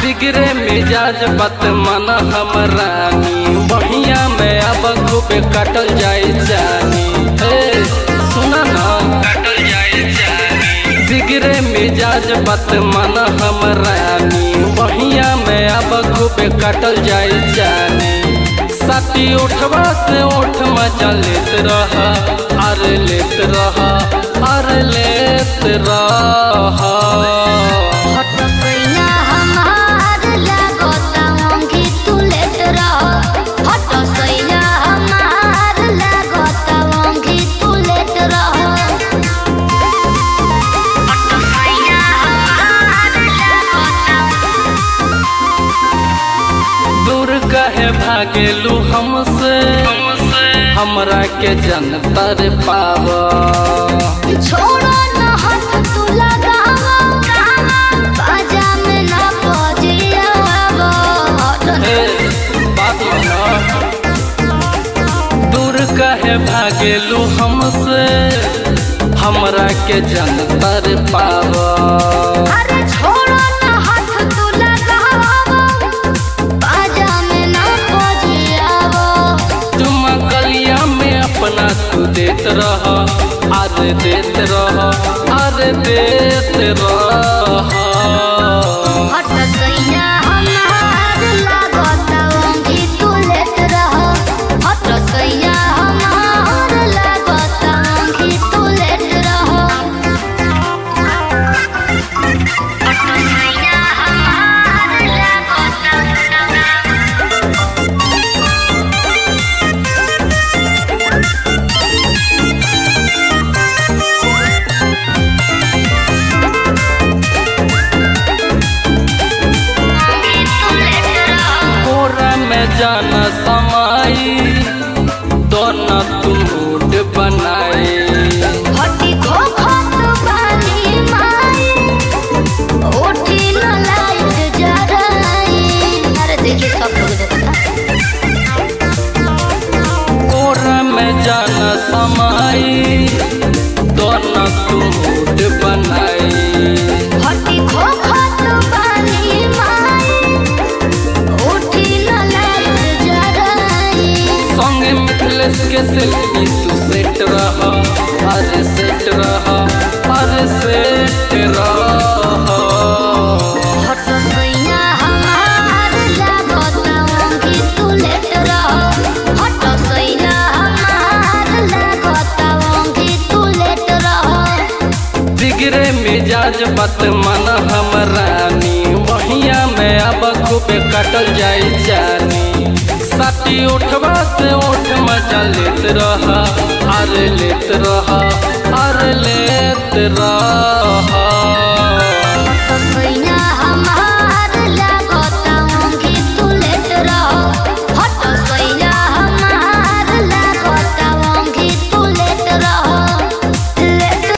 बिगड़े मिजाज बात मन हमरानी बढ़िया में अब खूबे कटल जाए जानी। सुना ना कटल जाए जानी। बिगड़े मिजाज बात मन हमरानी बढ़िया में अब खूबे कटल जाए जानी। साथी उठवा से उठ मजा लेत रहा, अरे लेत रहा, अरे लेत रहा। दूर कहे भागेलू हमसे, हमरा के जनतर पाव। छोड़ो न हाथ तू लगावा, बाजा में ना बजियावा। बात दूर कहे भागेलू हमसे, हमरा के जनतर पाव। अरे छोड़ो न हाथ तू लगावा, बाजा में ना बजियावा। तुम गलिया में अपना तू देत रह, अरे देत रह, अरे देत रह। हट सैया हमार लागता ओंगी तू लेत रह। हट सैया हमार लागता ओंगी तू लेत रह। हट सैया हमार लागता। कोरा में जाना समाई, दोनों तुम मूड बनाए। हटी खो खो तो बानी माई, उठी न लाइट जराई। अरे देखिए सब लोग देखता। कोरा में जाना समाई, दोनों तुम मूड बनाए। हटी खो खो तो बानी माई, उठी न लाइट जराई। संग मिथलेस के सेल्फी तू सेट रहा, अरे सेट रहा, अरे सेट रहा। हट सैया हमार लागता ओंगी तू लेत रह। हट सैया हमार लागता ओंगी तू लेत रह। बिगड़े मिजाज बात मन हमरानी बढ़िया में अब खूबे कटल जाए जानी। साथी उठवा से उठ मजा लेत रहा, अरे लेत रहा, अरे लेत रहा।